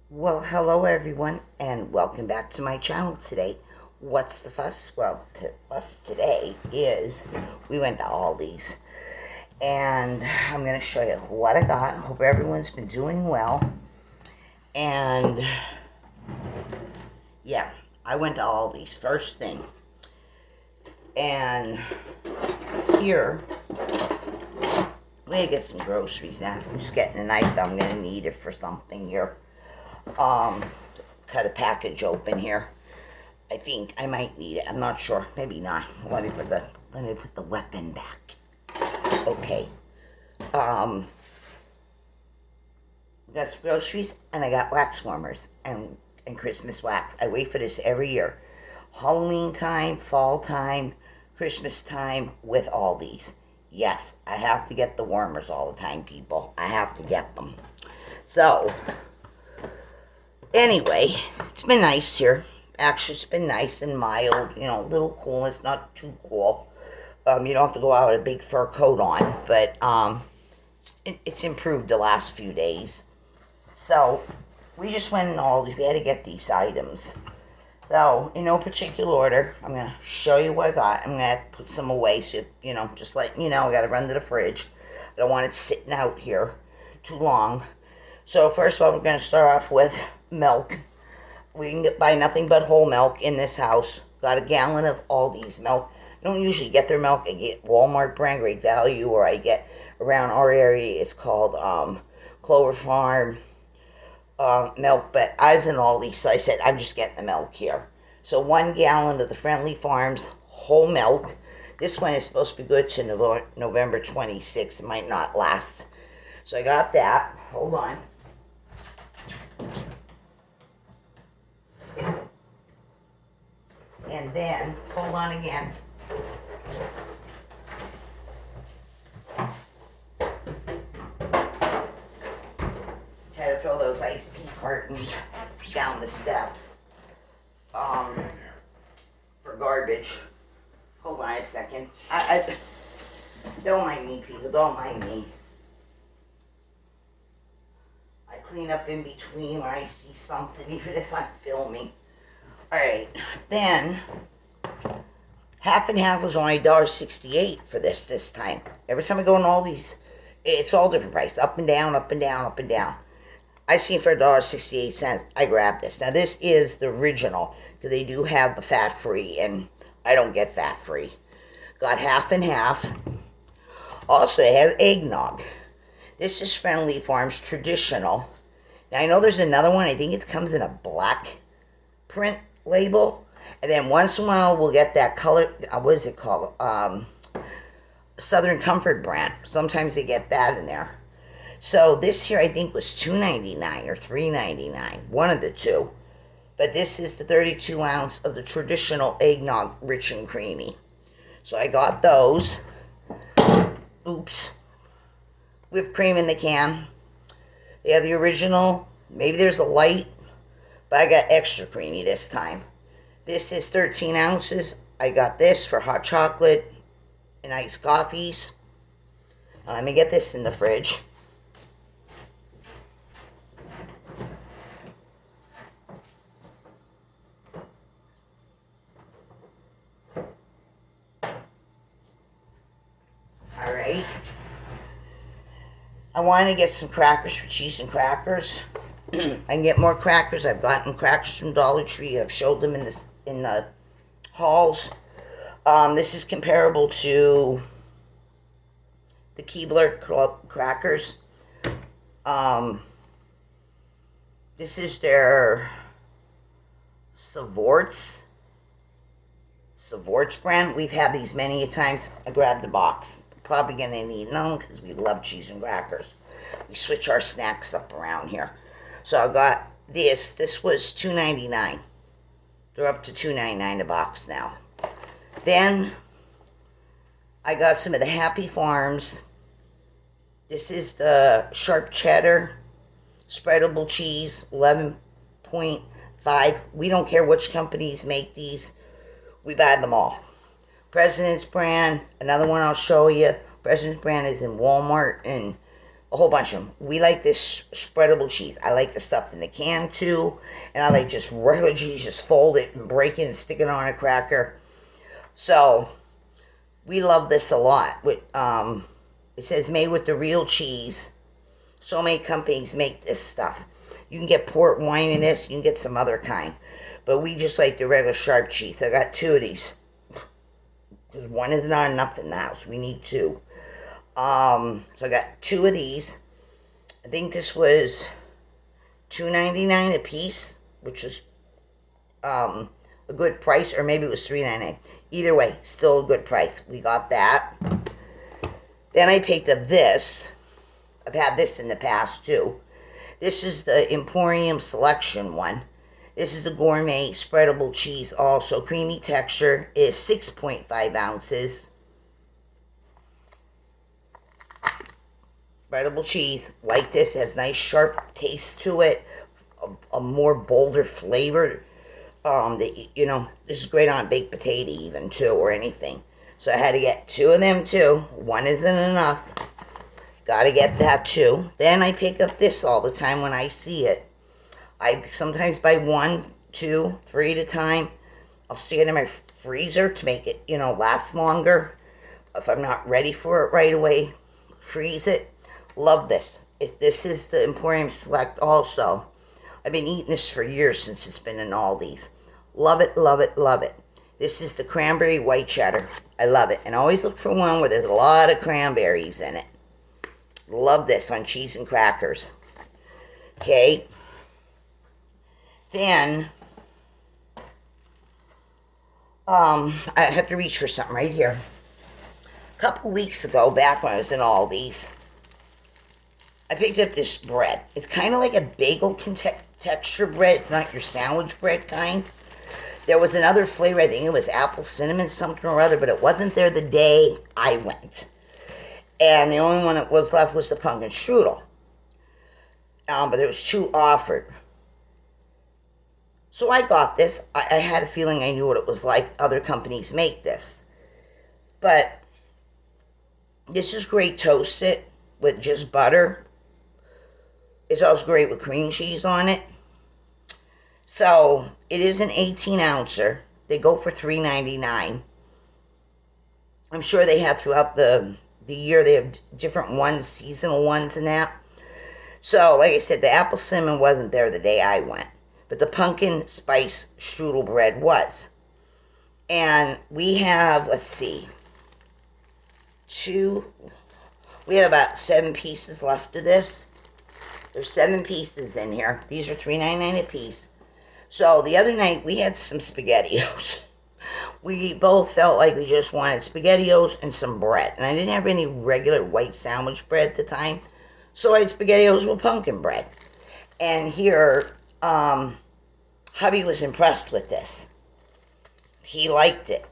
Well, hello everyone, and welcome back to my channel today. What's the fuss? Well, fuss today is we went to Aldi's, and I'm going to show you what I got. Hope everyone's been doing well. And yeah, I went to Aldi's first thing, and here I'm going to get some groceries now. I'm just getting a knife. I'm going to need it for something here. Cut a package open here. I think I might need it. I'm not sure. Maybe not. Let me put the weapon back. Okay. Got some groceries and I got wax warmers and Christmas wax. I wait for this every year. Halloween time, fall time, Christmas time with Aldi's. Yes, I have to get the warmers all the time, people. I have to get them. So, anyway, it's been nice here. Actually, it's been nice and mild. A little coolness, not too cool. You don't have to go out with a big fur coat on, but it's improved the last few days. So, we just went in all. We had to get these items. So, in no particular order, I'm going to show you what I got. I'm going to put some away, so, just letting you know, I got to run to the fridge. I don't want it sitting out here too long. So, first of all, we're going to start off with milk. We can buy nothing but whole milk in this house. Got a gallon of Aldi's milk. I don't usually get their milk. I get Walmart brand, Great Value, or I get around our area. It's called Clover Farm milk. But I was in Aldi, so I said I'm just getting the milk here. So 1 gallon of the Friendly Farms whole milk. This one is supposed to be good to November 26th. It might not last. So I got that. Hold on. And then, hold on again. Had to throw those iced tea cartons down the steps for garbage. Hold on a second. Don't mind me, people. Don't mind me. I clean up in between when I see something, even if I'm filming. Alright, then half and half was only $1.68 for this time. Every time I go in all these, it's all different price. Up and down, up and down, up and down. I seen for $1.68. I grabbed this. Now this is the original, because they do have the fat free, and I don't get fat free. Got half and half. Also, it has eggnog. This is Friendly Farms Traditional. Now I know there's another one. I think it comes in a black print label, and then once in a while we'll get that color, what is it called, Southern Comfort brand. Sometimes they get that in there. So this here I think was $2.99 or $3.99, one of the two. But this is the 32 ounce of the traditional eggnog, rich and creamy. So I got those. Oops. Whipped cream in the can. They have the original. Maybe there's a light, but I got extra creamy this time. This is 13 ounces. I got this for hot chocolate and iced coffees. Now let me get this in the fridge. Alright. I want to get some crackers for cheese and crackers. I can get more crackers. I've gotten crackers from Dollar Tree. I've showed them in the hauls. This is comparable to the Keebler crackers. This is their Savourts brand. We've had these many times. I grabbed the box. Probably gonna need none because we love cheese and crackers. We switch our snacks up around here. So I got this. This was $2.99. They're up to $2.99 a box now. Then I got some of the Happy Farms. This is the sharp cheddar, spreadable cheese, 11.5. We don't care which companies make these. We buy them all. President's brand, another one I'll show you. President's brand is in Walmart and a whole bunch of them. We like this spreadable cheese. I like the stuff in the can too, and I like just regular cheese, just fold it and break it and stick it on a cracker. So we love this a lot. With it says made with the real cheese. So many companies make this stuff. You can get port wine in this. You can get some other kind, but we just like the regular sharp cheese. I got 2 of these because one is not enough in the house. We need 2. So I got 2 of these. I think this was $2.99 a piece, which is a good price, or maybe it was $3.99. Either way, still a good price. We got that. Then I picked up this. I've had this in the past too. This is the Emporium Selection one. This is the gourmet spreadable cheese, also creamy texture. It is 6.5 ounces. Spreadable cheese like this, has nice sharp taste to it, a more bolder flavor. This is great on baked potato even too, or anything. So I had to get 2 of them too. One isn't enough. Gotta get that too. Then I pick up this all the time when I see it. I sometimes buy 1, 2, 3 at a time. I'll stick it in my freezer to make it, last longer. If I'm not ready for it right away, freeze it. Love this. This is the Emporium Select also. I've been eating this for years since it's been in Aldi's. Love it, love it, love it. This is the cranberry white cheddar. I love it. And always look for one where there's a lot of cranberries in it. Love this on cheese and crackers. Okay. Then, I have to reach for something right here. A couple weeks ago, back when I was in Aldi's, I picked up this bread. It's kind of like a bagel texture bread, not your sandwich bread kind. There was another flavor, I think it was apple cinnamon something or other, but it wasn't there the day I went. And the only one that was left was the pumpkin strudel. But there was 2 offered. So I got this. I had a feeling I knew what it was like. Other companies make this. But this is great toasted with just butter. It's also great with cream cheese on it. So it is an 18-ouncer. They go for $3.99. I'm sure they have throughout the year. They have different ones, seasonal ones and that. So, like I said, the apple cinnamon wasn't there the day I went. But the pumpkin spice strudel bread was. And we have, let's see, we have about 7 pieces left of this. There's 7 pieces in here. These are $3.99 a piece. So the other night we had some SpaghettiOs. We both felt like we just wanted SpaghettiOs and some bread. And I didn't have any regular white sandwich bread at the time. So I had SpaghettiOs with pumpkin bread. And here, hubby was impressed with this. He liked it.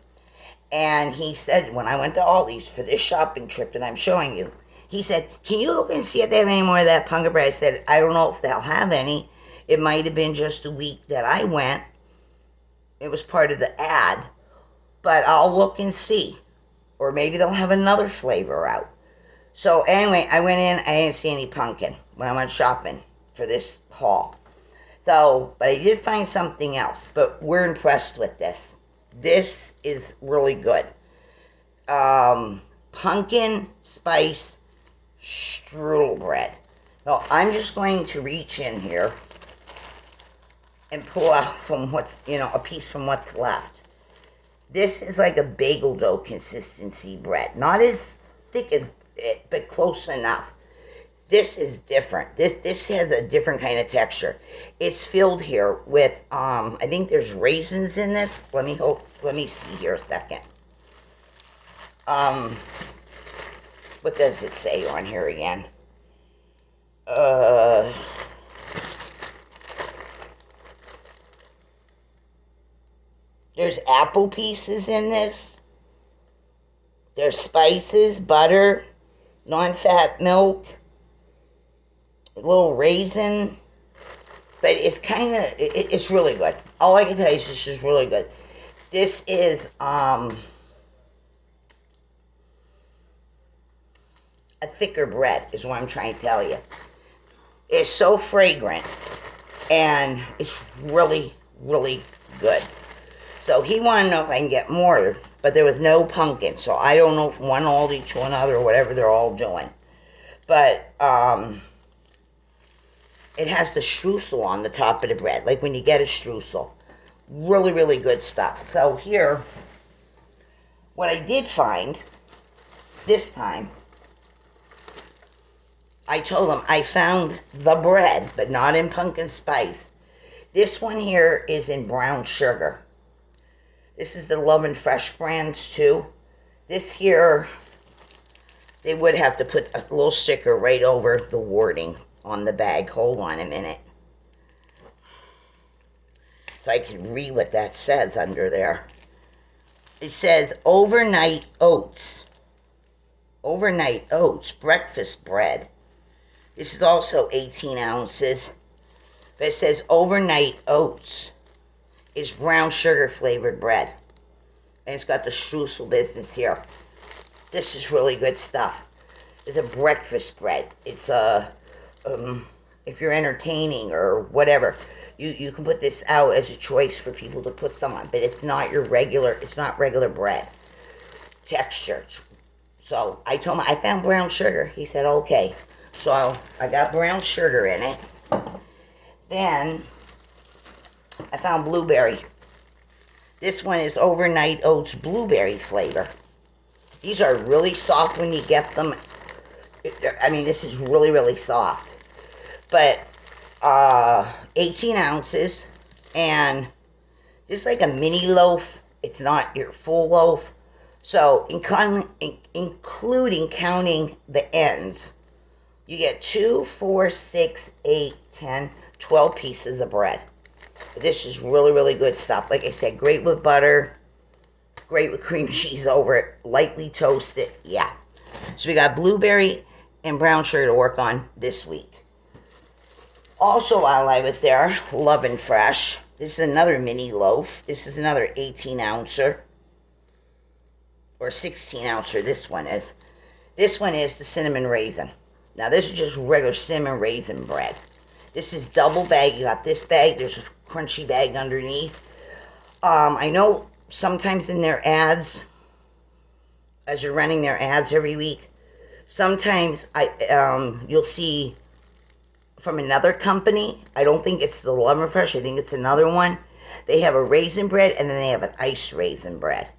And he said, when I went to Aldi's for this shopping trip that I'm showing you, he said, can you look and see if they have any more of that pumpkin bread? I said, I don't know if they'll have any. It might have been just the week that I went. It was part of the ad. But I'll look and see. Or maybe they'll have another flavor out. So anyway, I went in. I didn't see any pumpkin when I went shopping for this haul. So, but I did find something else. But we're impressed with this. This is really good. Pumpkin spice strudel bread. So I'm just going to reach in here and pull out from what's, a piece from what's left. This is like a bagel dough consistency bread. Not as thick as it, but close enough. This is different. This has a different kind of texture. It's filled here with, I think there's raisins in this. Let me see here a second. What does it say on here again? There's apple pieces in this. There's spices, butter, non-fat milk, a little raisin. But it's it's really good. All I can tell you is this is really good. This is, I a thicker bread, is what I'm trying to tell you. It's so fragrant, and it's really, really good. So he wanted to know if I can get more, but there was no pumpkin. So I don't know if one Aldi to another or whatever they're all doing. But it has the streusel on the top of the bread, like when you get a streusel. Really, really good stuff. So here, what I did find this time, I told them I found the bread, but not in pumpkin spice. This one here is in brown sugar. This is the Love and Fresh brands too. This here, they would have to put a little sticker right over the wording on the bag. Hold on a minute. So I can read what that says under there. It says overnight oats. Overnight oats, breakfast bread. This is also 18 ounces. But it says overnight oats is brown sugar flavored bread. And it's got the streusel business here. This is really good stuff. It's a breakfast bread. It's a, if you're entertaining or whatever, you can put this out as a choice for people to put some on. But it's not your regular, it's not regular bread texture. So I told him I found brown sugar. He said, okay. So I got brown sugar in it. Then I found blueberry. This one is overnight oats blueberry flavor. These are really soft when you get them. I mean, this is really, really soft. But 18 ounces. And it's like a mini loaf. It's not your full loaf. So including counting the ends, you get 2, 4, 6, 8, 10, 12 pieces of bread. This is really, really good stuff. Like I said, great with butter, great with cream cheese over it, lightly toasted. Yeah. So we got blueberry and brown sugar to work on this week. Also, while I was there, Love and Fresh. This is another mini loaf. This is another 18 ouncer. Or 16 ouncer, this one is. This one is the cinnamon raisin. Now, this is just regular cinnamon raisin bread. This is double bag. You got this bag. There's a crunchy bag underneath. I know sometimes in their ads, as you're running their ads every week, sometimes you'll see from another company. I don't think it's the Love and Fresh. I think it's another one. They have a raisin bread, and then they have an iced raisin bread.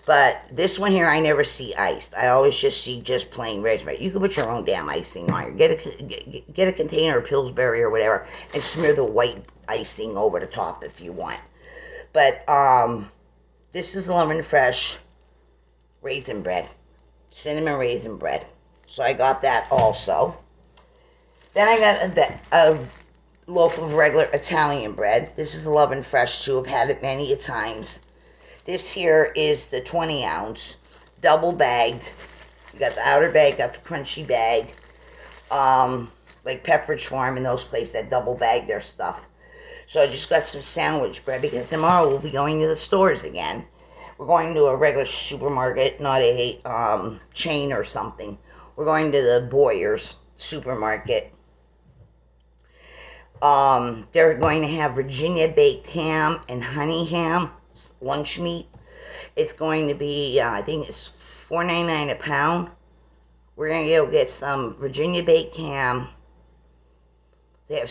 But this one here, I never see iced. I always just see just plain raisin bread. You can put your own damn icing on it. Get a container of Pillsbury or whatever and smear the white icing over the top if you want. But this is Love and Fresh raisin bread. Cinnamon raisin bread. So I got that also. Then I got a loaf of regular Italian bread. This is Love and Fresh too. I've had it many a times. This here is the 20 ounce, double bagged. You got the outer bag, got the crunchy bag. Like Pepperidge Farm and those places that double bag their stuff. So I just got some sandwich bread because tomorrow we'll be going to the stores again. We're going to a regular supermarket, not a chain or something. We're going to the Boyers supermarket. They're going to have Virginia baked ham and honey ham. Lunch meat. It's going to be, I think it's $4.99 a pound. We're going to go get some Virginia baked ham. They have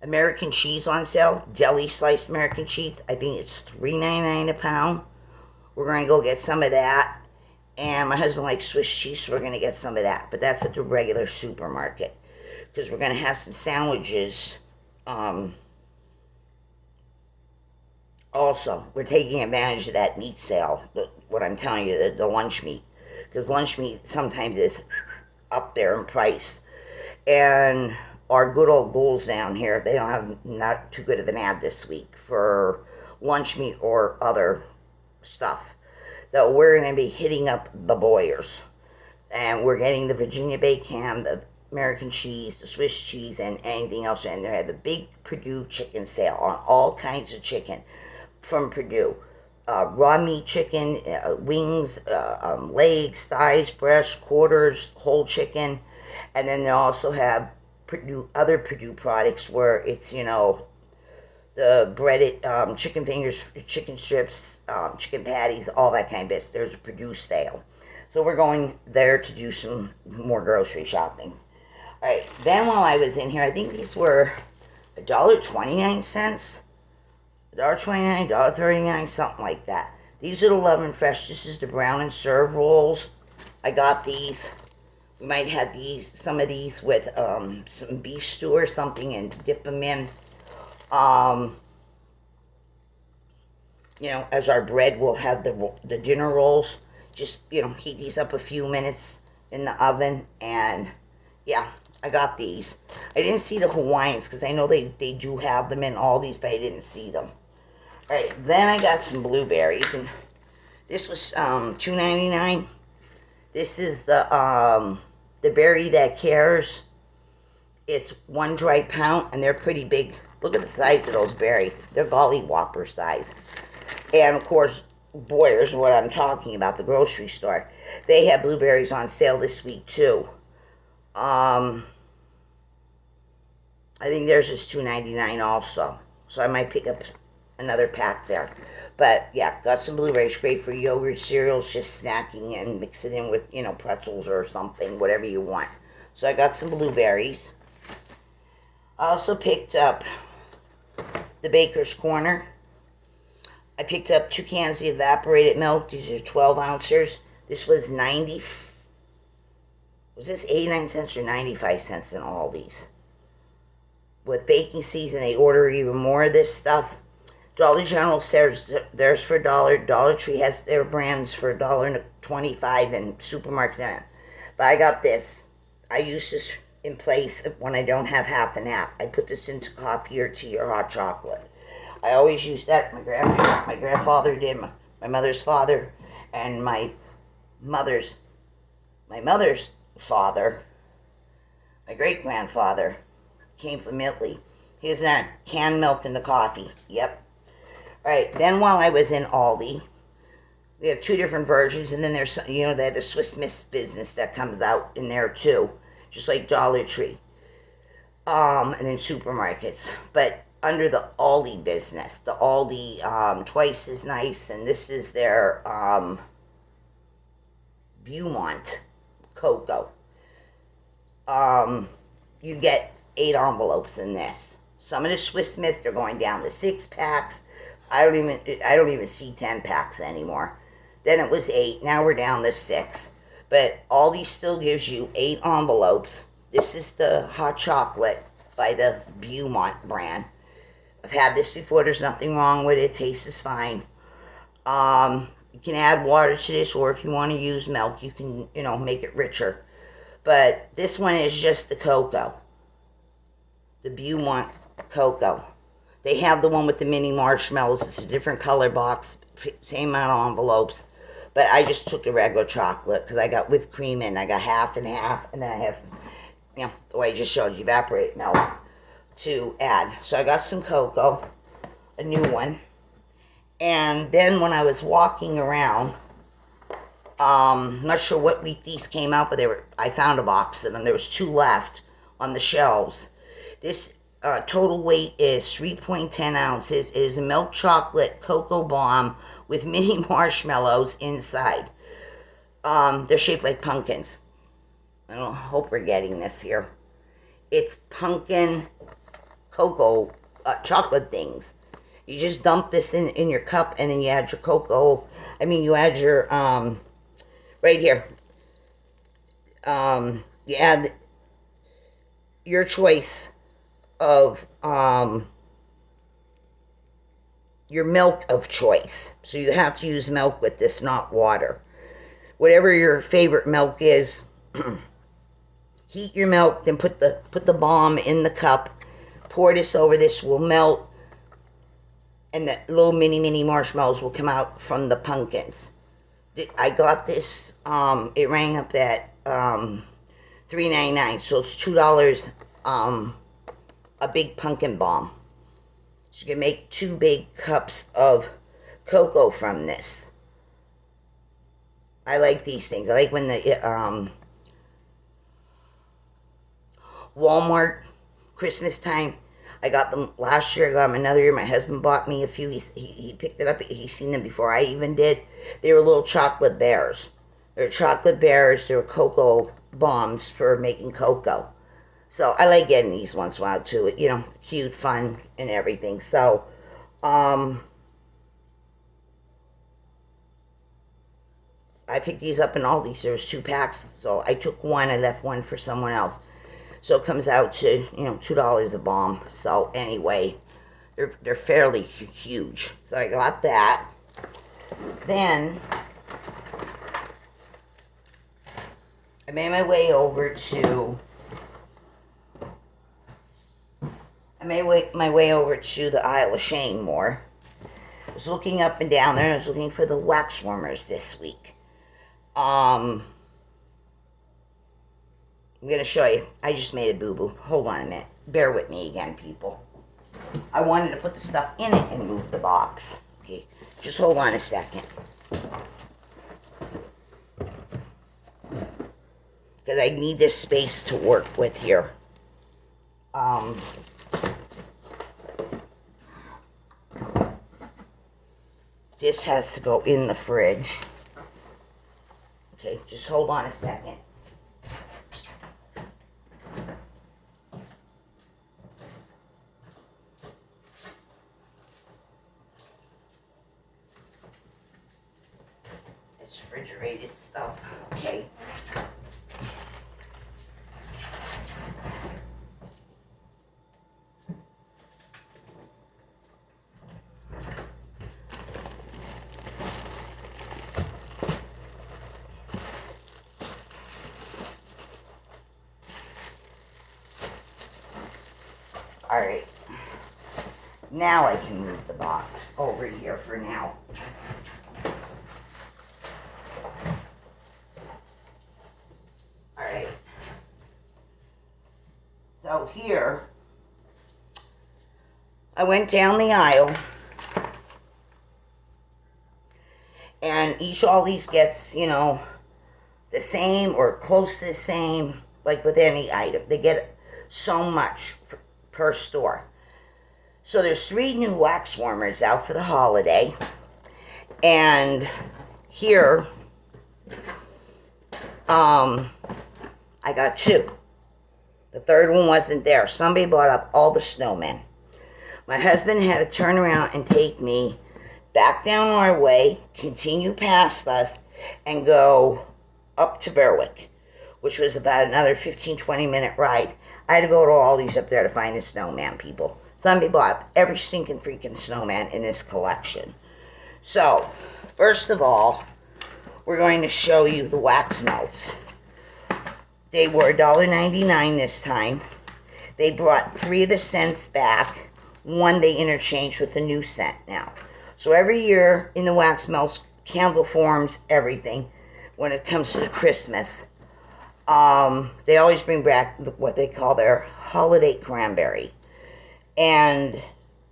American cheese on sale. Deli sliced American cheese. I think it's $3.99 a pound. We're going to go get some of that. And my husband likes Swiss cheese, so we're going to get some of that. But that's at the regular supermarket. Because we're going to have some sandwiches. Also, we're taking advantage of that meat sale, what I'm telling you, the lunch meat. Because lunch meat sometimes is up there in price. And our good old ghouls down here, they don't have not too good of an ad this week for lunch meat or other stuff. So we're going to be hitting up the Boyers. And we're getting the Virginia baked ham, the American cheese, the Swiss cheese, and anything else. And they have a big Purdue chicken sale on all kinds of chicken from Purdue. raw meat chicken, wings, legs, thighs, breasts, quarters, whole chicken. And then they also have other Purdue products where it's, the breaded chicken fingers, chicken strips, chicken patties, all that kind of business. There's a Purdue sale. So we're going there to do some more grocery shopping. All right. Then while I was in here, I think these were $1.29, $1.29, $1.39, something like that. These are the Love and Fresh. This is the brown and serve rolls. I got these. We might have some of these with some beef stew or something and dip them in. As our bread, we'll have the dinner rolls. Just, heat these up a few minutes in the oven. And, yeah, I got these. I didn't see the Hawaiians because I know they do have them in Aldi's, but I didn't see them. All right, then I got some blueberries. And this was $2.99. This is the berry that cares. It's 1 dry pound, and they're pretty big. Look at the size of those berries. They're golly whopper size. And, of course, Boyer's, what I'm talking about, the grocery store. They have blueberries on sale this week, too. I think theirs is $2.99 also. So I might pick up another pack there. But, yeah, got some blueberries. Great for yogurt, cereals, just snacking and mix it in with, pretzels or something, whatever you want. So I got some blueberries. I also picked up the Baker's Corner. I picked up 2 cans of evaporated milk. These are 12 ounces. This was 89 cents or 95 cents in Aldi's? With baking season, they order even more of this stuff. Dollar General says theirs for $1. Dollar Tree has their brands for $1.25 in supermarkets. But I got this. I use this in place when I don't have half and half. I put this into coffee or tea or hot chocolate. I always use that. My grandfather did, my mother's father, and my mother's father, my great-grandfather, came from Italy. He was in canned milk in the coffee. Yep. All right, then while I was in Aldi, we have 2 different versions, and then there's, they have the Swiss Miss business that comes out in there too, just like Dollar Tree, and then supermarkets. But under the Aldi business, the Aldi Twice as Nice, and this is their Beaumont cocoa. You get 8 envelopes in this. Some of the Swiss Miss, they're going down to 6 packs. I don't even see 10 packs anymore. Then it was 8. Now we're down to 6. But Aldi still gives you 8 envelopes. This is the hot chocolate by the Beaumont brand. I've had this before. There's nothing wrong with it. Taste is fine. You can add water to this, or if you want to use milk, you can, make it richer. But this one is just the cocoa. The Beaumont cocoa. They have the one with the mini marshmallows. It's a different color box, same amount of envelopes. But I just took the regular chocolate because I got whipped cream in. I got half and half, and then I have, the way I just showed you, evaporated milk to add. So I got some cocoa, a new one. And then when I was walking around, I'm not sure what week these came out, but I found a box of them. There was 2 left on the shelves. This total weight is 3.10 ounces. It is a milk chocolate cocoa bomb with mini marshmallows inside. They're shaped like pumpkins. I don't hope we're getting this here. It's pumpkin cocoa chocolate things. You just dump this in your cup, and then you add your cocoa. You add your right here. You add your choice of your milk of choice. So you have to use milk with this, not water. Whatever your favorite milk is, heat your milk, then put the bomb in the cup. Pour this over. This will melt, and the little mini marshmallows will come out from the pumpkins. I got this. It rang up at $3.99, so it's $2. A big pumpkin bomb. So you can make 2 big cups of cocoa from this. I like these things. I like when the Walmart Christmas time. I got them last year. I got them another year. My husband bought me a few. He picked it up. He's seen them before I even did. They were little chocolate bears. They're chocolate bears. They're cocoa bombs for making cocoa. So I like getting these once in a while too. You know, cute, fun, and everything. So, I picked these up in Aldi. There was 2 packs, so I took one. I left one for someone else. So it comes out to, you know, $2 a bomb. So anyway, they're fairly huge. So I got that. Then I made my way over to the aisle of Shane more. I was looking up and down there. I was looking for the wax warmers this week. I'm going to show you. I just made a boo-boo. Hold on a minute. Bear with me again, people. I wanted to put the stuff in it and move the box. Okay, just hold on a second. Because I need this space to work with here. This has to go in the fridge. Okay, just hold on a second. It's refrigerated stuff. Okay. Alright, now I can move the box over here for now. Alright, so here, I went down the aisle, and all these gets, you know, the same or close to the same, like with any item. They get so much per store. So there's 3 new wax warmers out for the holiday. And here, I got 2. The third one wasn't there. Somebody bought up all the snowmen. My husband had to turn around and take me back down our way, continue past us, and go up to Berwick, which was about another 15-20 minute ride. I had to go to all these up there to find the snowman, people. Somebody bought every stinking freaking snowman in this collection. So, first of all, we're going to show you the wax melts. They were $1.99 this time. They brought 3 of the scents back. 1 they interchanged with a new scent now. So every year in the wax melts, candle forms, everything, when it comes to Christmas, they always bring back what they call their holiday cranberry. And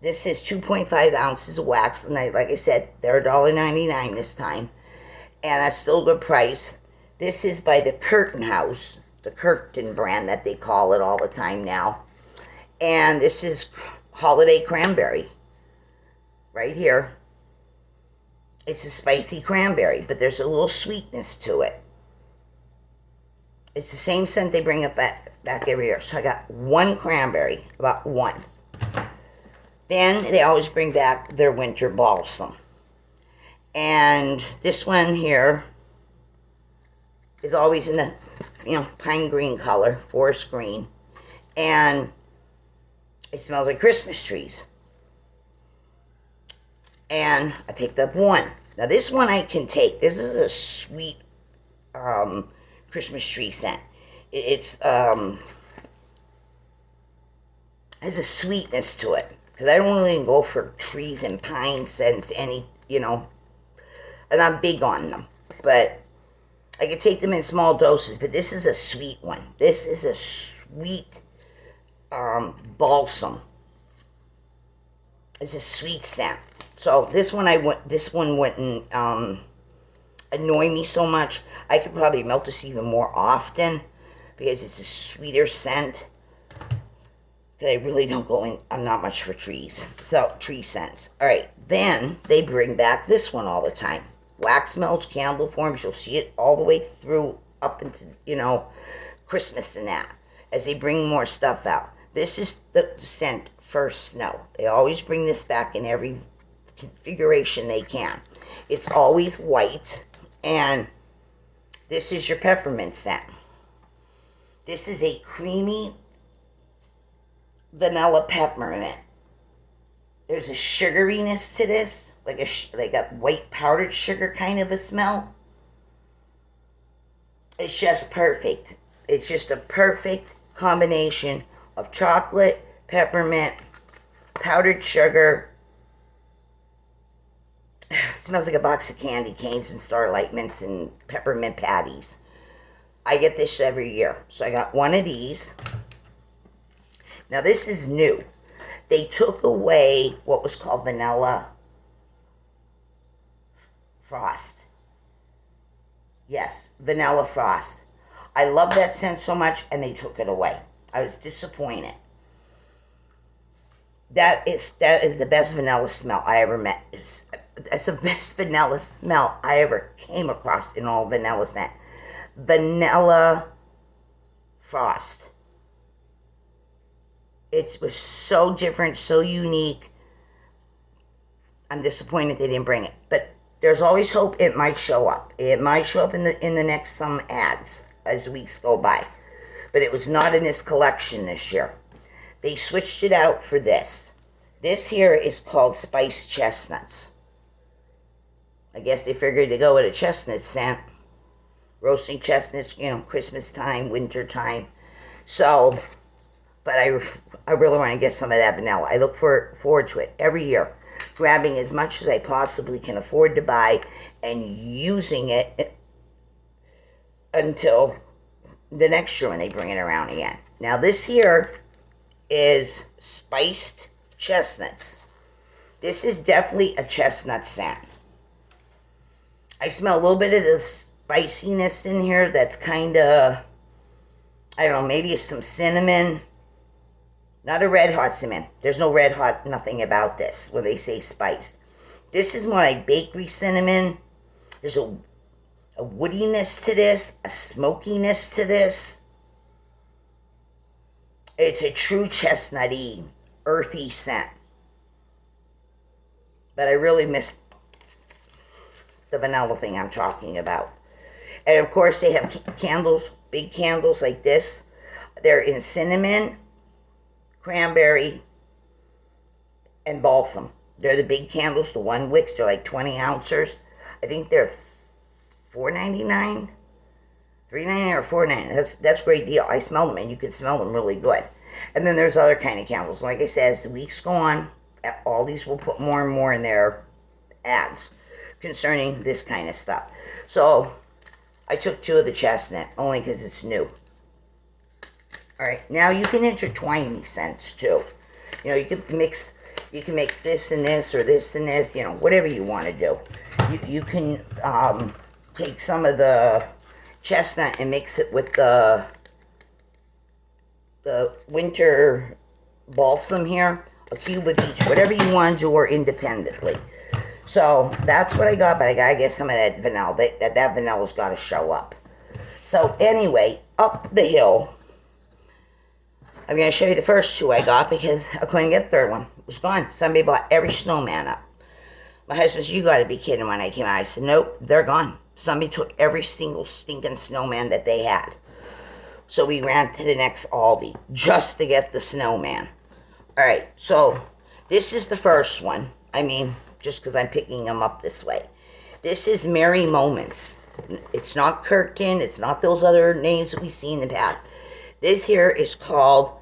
this is 2.5 ounces of wax. And like I said, they're $1.99 this time. And that's still a good price. This is by the Curtain House, the Curtain brand that they call it all the time now. And this is holiday cranberry. Right here. It's a spicy cranberry, but there's a little sweetness to it. It's the same scent they bring up back every year. So I got 1 cranberry, about 1. Then they always bring back their winter balsam. And this one here is always in the, you know, pine green color, forest green. And it smells like Christmas trees. And I picked up 1. Now this one I can take. This is a sweet Christmas tree scent. It's has a sweetness to it, because I don't really go for trees and pine scents, any, you know, and I'm big on them, but I can take them in small doses. But this is a sweet one. This is a sweet balsam. It's a sweet scent. So this one wouldn't annoy me so much. I could probably melt this even more often because it's a sweeter scent. I really don't go in, I'm not much for trees. So, tree scents. All right, then they bring back this one all the time. Wax melts, candle forms. You'll see it all the way through up into, Christmas and that, as they bring more stuff out. This is the scent First Snow. They always bring this back in every configuration they can. It's always white, and this is your peppermint scent. This is a creamy vanilla peppermint. There's a sugariness to this, like a white powdered sugar kind of a smell. It's just perfect. It's just a perfect combination of chocolate, peppermint, powdered sugar. It smells like a box of candy canes and Starlight Mints and peppermint patties. I get this every year. So I got one of these. Now this is new. They took away what was called vanilla frost. Yes, vanilla frost. I love that scent so much, and they took it away. I was disappointed. That is the best vanilla smell I ever met. That's the best vanilla smell I ever came across in all vanilla scent. Vanilla frost. It was so different, so unique. I'm disappointed they didn't bring it, but there's always hope it might show up. It might show up in the next some ads as weeks go by, but it was not in this collection this year. They switched it out for this. This here is called Spiced Chestnuts. I guess they figured to go with a chestnut scent. Roasting chestnuts, Christmas time, winter time. So, but I really want to get some of that vanilla. I look forward to it every year. Grabbing as much as I possibly can afford to buy and using it until the next year when they bring it around again. Now this here is Spiced Chestnuts. This is definitely a chestnut scent. I smell a little bit of the spiciness in here that's kind of, I don't know, maybe it's some cinnamon. Not a red hot cinnamon. There's no red hot nothing about this when they say spiced. This is more like bakery cinnamon. There's a woodiness to this, a smokiness to this. It's a true chestnutty, earthy scent. But I really miss the vanilla thing I'm talking about. And of course they have candles, big candles like this. They're in cinnamon, cranberry, and balsam. They're the big candles, the 1 wicks. They're like 20 ounces. I think they're $4.99, $3.99 or $4.99. That's a great deal. I smell them, and you can smell them really good. And then there's other kind of candles. Like I said, as the weeks go on, all these will put more and more in their ads concerning this kind of stuff. So I took 2 of the chestnut only because it's new. All right, now you can intertwine these scents too. You can mix this and this, or this and this. Whatever you want to do. You can take some of the chestnut and mix it with the winter balsam here. A cube of each, whatever you want to do, or independently. So that's what I got, but I gotta get some of that vanilla. That vanilla's got to show up. So anyway, up the hill. I'm going to show you the first 2 I got because I couldn't get the third one. It was gone. Somebody bought every snowman up. My husband said, "You got to be kidding," when I came out. I said, "Nope, they're gone." Somebody took every single stinking snowman that they had. So we ran to the next Aldi just to get the snowman. All right, so this is the first one. I mean, just because I'm picking them up this way. This is Merry Moments. It's not Kirkton. It's not those other names that we see in the past. This here is called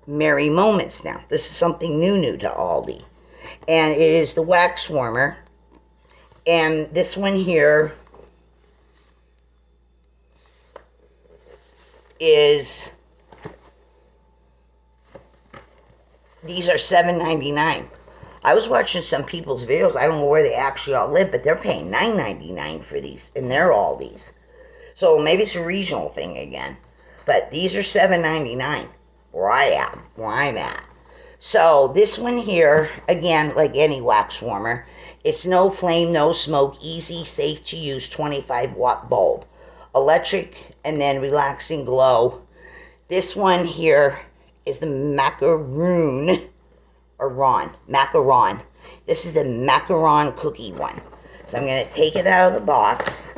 Merry Moments now. This is something new to Aldi. And it is the wax warmer. And this one here is, these are $7.99. I was watching some people's videos. I don't know where they actually all live, but they're paying $9.99 for these, and they're Aldi's. So maybe it's a regional thing again. But these are $7.99 where I'm at. So this one here, again, like any wax warmer, it's no flame, no smoke, easy, safe to use, 25-watt bulb. Electric and then relaxing glow. This one here is the macaron. This is the macaron cookie one. So I'm going to take it out of the box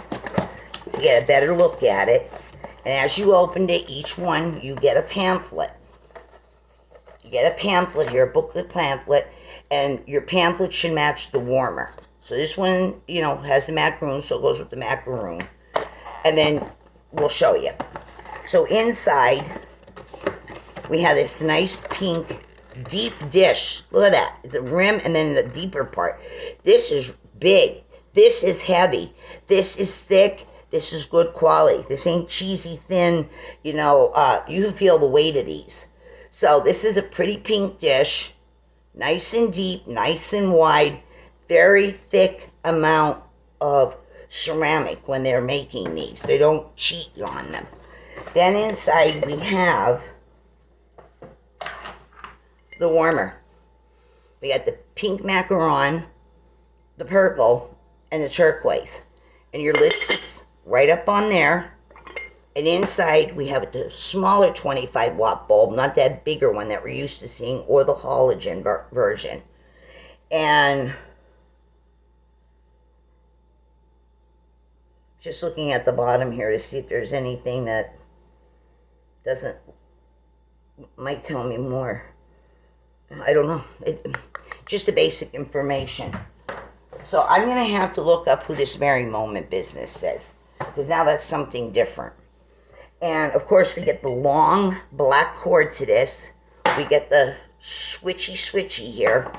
to get a better look at it. And as you open it, each one, you get a pamphlet. You get a pamphlet here, a booklet pamphlet, and your pamphlet should match the warmer. So this one, you know, has the macaroon, so it goes with the macaroon. And then we'll show you. So inside, we have this nice pink deep dish. Look at that. It's a rim and then the deeper part. This is big. This is heavy. This is thick. This is good quality. This ain't cheesy thin. You know, you can feel the weight of these. So this is a pretty pink dish. Nice and deep, nice and wide. Very thick amount of ceramic when they're making these. They don't cheat on them. Then inside we have the warmer. We got the pink macaron, the purple, and the turquoise. And your lid sits right up on there. And inside we have the smaller 25-watt bulb, not that bigger one that we're used to seeing, or the halogen version. And just looking at the bottom here to see if there's anything that might tell me more. I don't know. Just the basic information. So I'm going to have to look up who this Merry Moment business says, because now that's something different. And of course we get the long black cord to this. We get the switchy here.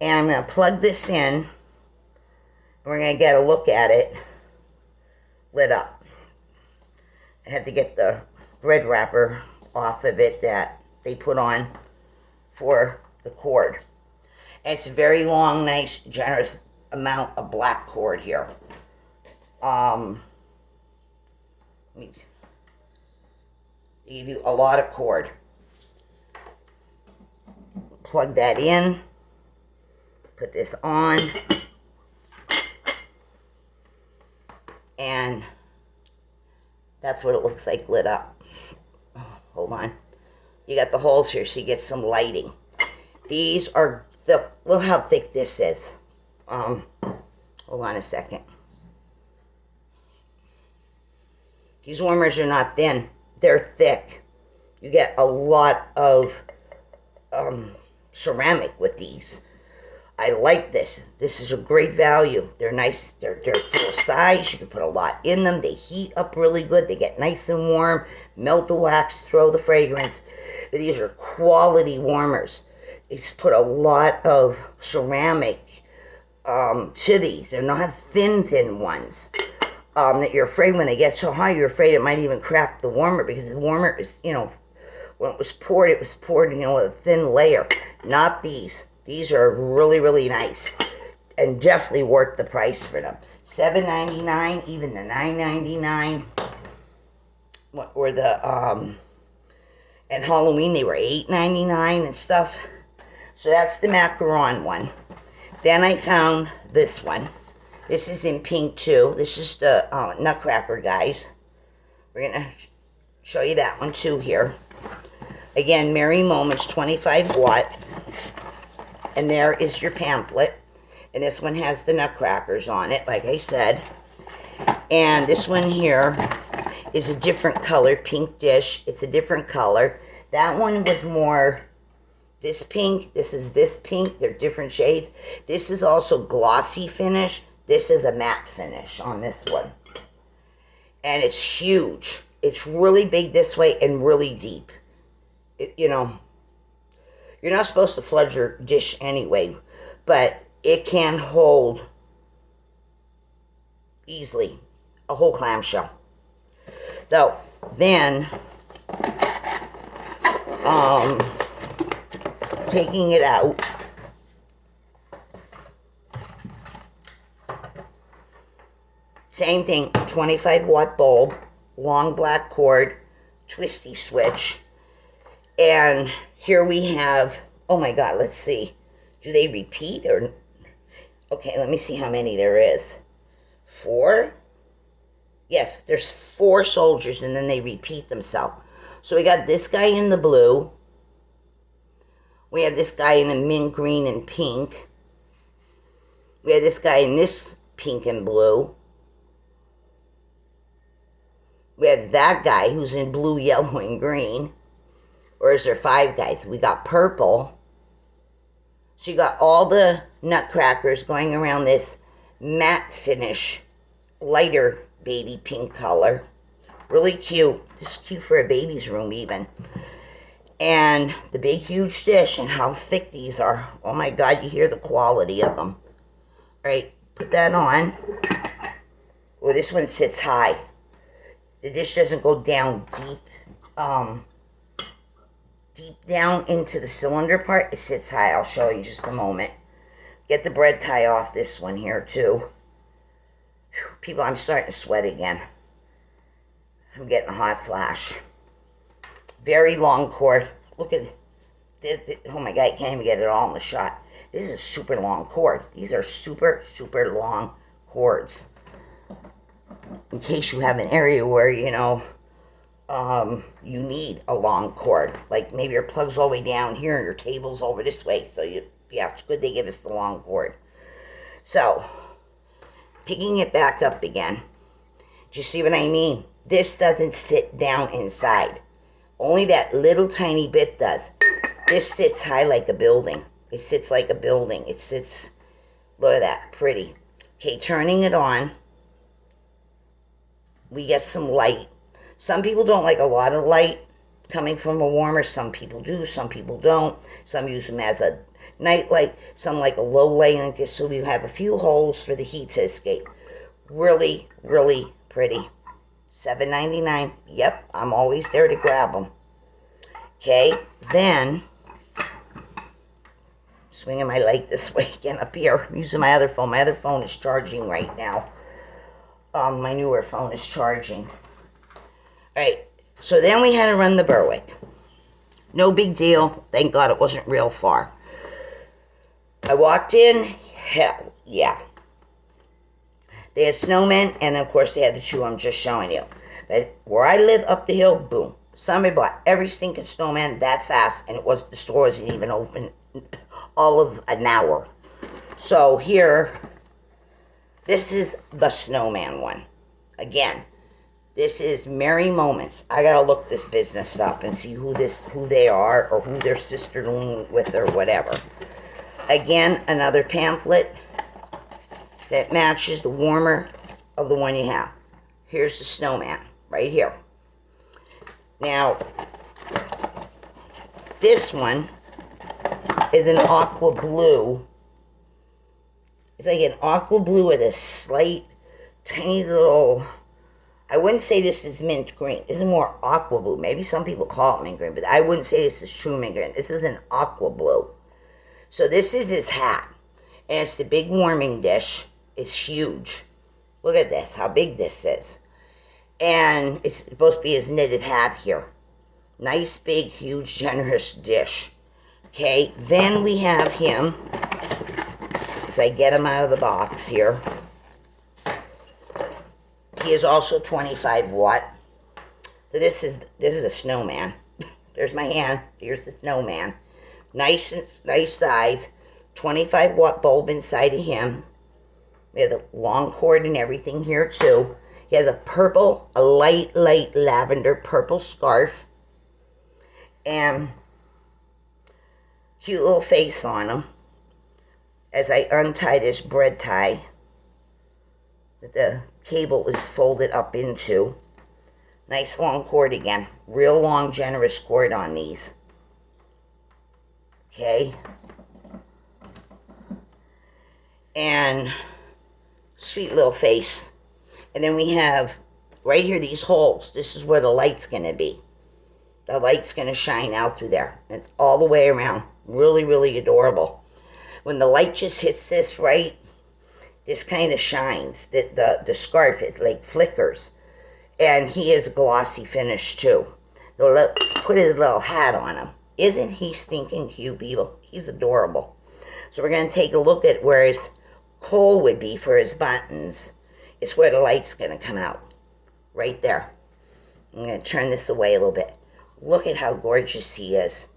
And I'm going to plug this in. We're going to get a look at it lit up. I had to get the red wrapper off of it that they put on for the cord. And it's a very long, nice, generous amount of black cord here. Let me give you a lot of cord. Plug that in. Put this on. And that's what it looks like lit up. Hold on. You got the holes here so you get some lighting. These are thick. Look how thick this is. Hold on a second. These warmers are not thin. They're thick. You get a lot of ceramic with these. I like this. This is a great value. They're nice. They're full size. You can put a lot in them. They heat up really good. They get nice and warm. Melt the wax, throw the fragrance. These are quality warmers. It's put a lot of ceramic to these. They're not thin ones. That you're afraid when they get so high, you're afraid it might even crack the warmer, because the warmer is, you know, when it was poured, you know, with a thin layer. Not these. These are really, really nice and definitely worth the price for them. $7.99, even the $9.99. What were the at Halloween they were $8.99 and stuff. So that's the macaron one. Then I found this one. This is in pink too. This is the Nutcracker guys. We're gonna show you that one too here. Again, Merry Moments, 25 watt. And there is your pamphlet. And this one has the Nutcrackers on it, like I said. And this one here is a different color, pink dish. It's a different color. That one was more this pink. This is this pink. They're different shades. This is also glossy finish. This is a matte finish on this one. And it's huge. It's really big this way and really deep. You know, you're not supposed to flood your dish anyway, but it can hold easily a whole clamshell. So then, taking it out, Same thing, 25 watt bulb, long black cord, twisty switch. And here we have, oh my God, let's see. Do they repeat or? Okay, let me see how many there is. 4? Yes, there's 4 soldiers and then they repeat themselves. So we got this guy in the blue. We have this guy in the mint green and pink. We have this guy in this pink and blue. We have that guy who's in blue, yellow, and green. Or is there 5 guys? We got purple. So you got all the nutcrackers going around this matte finish, lighter baby pink color. Really cute. This is cute for a baby's room even. And the big huge dish and how thick these are. Oh my God, you hear the quality of them. All right, put that on. Oh, this one sits high. The dish doesn't go down deep. Deep down into the cylinder part. It sits high. I'll show you in just a moment. Get the bread tie off this one here too. Whew, people, I'm starting to sweat again. I'm getting a hot flash. Very long cord. Look at this. Oh my God, I can't even get it all in the shot. This is a super long cord. These are super, super long cords. In case you have an area where, you need a long cord. Like maybe your plug's all the way down here and your table's over this way. So, it's good they give us the long cord. So, picking it back up again. Do you see what I mean? This doesn't sit down inside. Only that little tiny bit does. This sits high like a building. It sits like a building. It sits, look at that, pretty. Okay, turning it on. We get some light. Some people don't like a lot of light coming from a warmer. Some people do, some people don't. Some use them as a night light. Some like a low light like this, so we have a few holes for the heat to escape. Really, really pretty. $7.99. Yep, I'm always there to grab them. Okay, then swinging my light this way again up here. I'm using my other phone. My other phone is charging right now. My newer phone is charging. Alright, so then we had to run the Berwick. No big deal. Thank God it wasn't real far. I walked in. Hell, yeah. They had snowmen, and of course they had the 2 I'm just showing you. But where I live up the hill, boom. Somebody bought every stinking snowman that fast, and the store wasn't even open all of an hour. So here, this is the snowman one. Again, this is Merry Moments. I gotta look this business up and see who they are, or who their sisterling with, or whatever. Again, another pamphlet that matches the warmer of the one you have. Here's the snowman right here. Now, this one is an aqua blue. It's like an aqua blue with a slight, tiny little, I wouldn't say this is mint green. This is more aqua blue. Maybe some people call it mint green, but I wouldn't say this is true mint green. This is an aqua blue. So this is his hat. And it's the big warming dish. It's huge. Look at this, how big this is. And it's supposed to be his knitted hat here. Nice, big, huge, generous dish. Okay, then we have him, as I get him out of the box here. He is also 25 watt. So this is a snowman. There's my hand. Here's the snowman. Nice size. 25 watt bulb inside of him. We have a long cord and everything here too. He has a light lavender purple scarf. And cute little face on him. As I untie this bread tie that the cable is folded up into. Nice long cord again. Real long, generous cord on these. Okay. And sweet little face. And then we have right here these holes. This is where the light's going to be. The light's going to shine out through there. And it's all the way around. Really, really adorable. When the light just hits this right, this kind of shines. The scarf, it like flickers. And he is glossy finish too. Put his little hat on him. Isn't he stinking cute, people? He's adorable. So we're going to take a look at where his hole would be for his buttons. It's where the light's going to come out. Right there. I'm going to turn this away a little bit. Look at how gorgeous he is.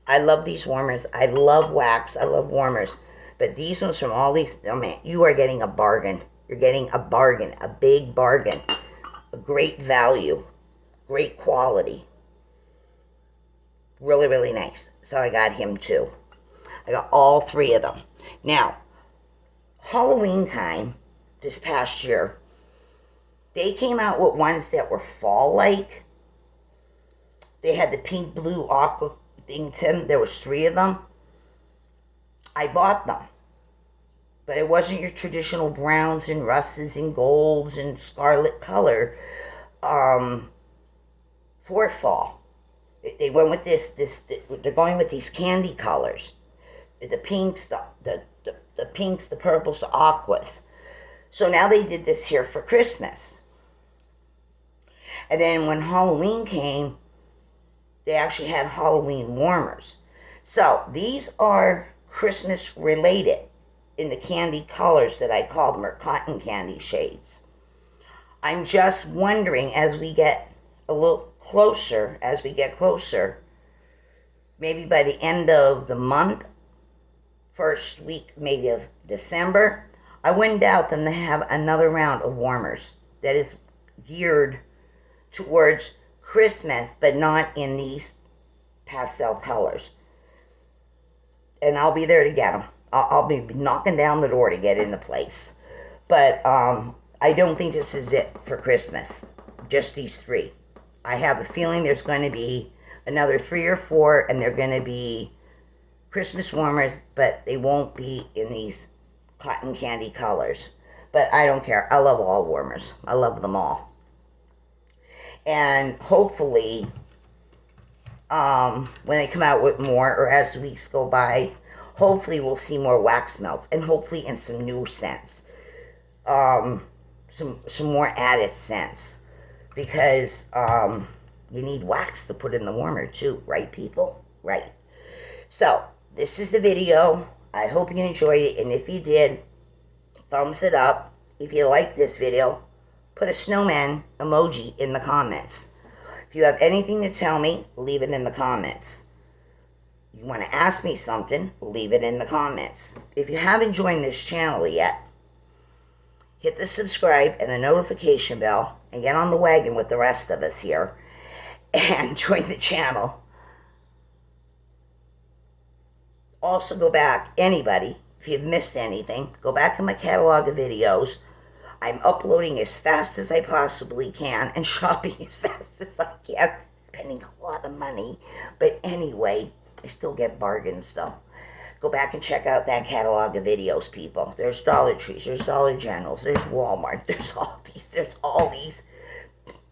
I love these warmers. I love wax. I love warmers. But these ones from Aldi, oh man, you are getting a bargain. You're getting a bargain. A big bargain. A great value. Great quality. Really, really nice. So I got him too. I got all three of them. Now, Halloween time this past year, they came out with ones that were fall-like. They had the pink, blue, aqua thing, Tim. There was 3 of them. I bought them. But it wasn't your traditional browns and rusts and golds and scarlet color for fall. They went with they're going with these candy colors. The pinks, the pinks, the purples, the aquas. So now they did this here for Christmas. And then when Halloween came, they actually had Halloween warmers. So these are Christmas related in the candy colors that I call them, or cotton candy shades. I'm just wondering, as we get a little closer, maybe by the end of the month, first week maybe of December, I wouldn't doubt them to have another round of warmers that is geared towards Christmas, but not in these pastel colors. And I'll be there to get them. I'll be knocking down the door to get into place. But I don't think this is it for Christmas. Just these 3. I have a feeling there's going to be another 3 or 4, and they're going to be Christmas warmers, but they won't be in these cotton candy colors. But I don't care. I love all warmers. I love them all. And hopefully, when they come out with more, or as the weeks go by, hopefully we'll see more wax melts, and hopefully in some new scents. Some more added scents. Because you need wax to put in the warmer too, right, people? Right. So, this is the video. I hope you enjoyed it, and if you did, thumbs it up. If you like this video, put a snowman emoji in the comments. If you have anything to tell me, leave it in the comments. You want to ask me something, leave it in the comments. If you haven't joined this channel yet, hit the subscribe and the notification bell and get on the wagon with the rest of us here and join the channel. Also go back, anybody, if you've missed anything, go back in my catalog of videos. I'm uploading as fast as I possibly can and shopping as fast as I can. Spending a lot of money. But anyway, I still get bargains though. Go back and check out that catalog of videos, people. There's Dollar Trees, there's Dollar Generals, there's Walmart, there's all these.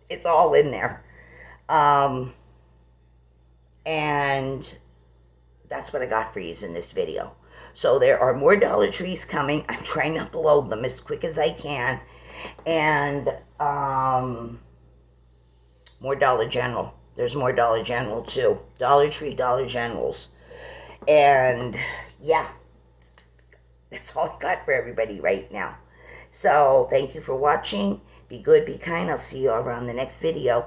It's all in there. And that's what I got for you in this video. So there are more Dollar Trees coming. I'm trying to upload them as quick as I can. And more Dollar General. There's more Dollar General too. Dollar Tree, Dollar Generals. And yeah, that's all I got for everybody right now. So thank you for watching. Be good, be kind. I'll see you over on the next video.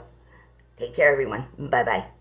Take care, everyone. Bye-bye.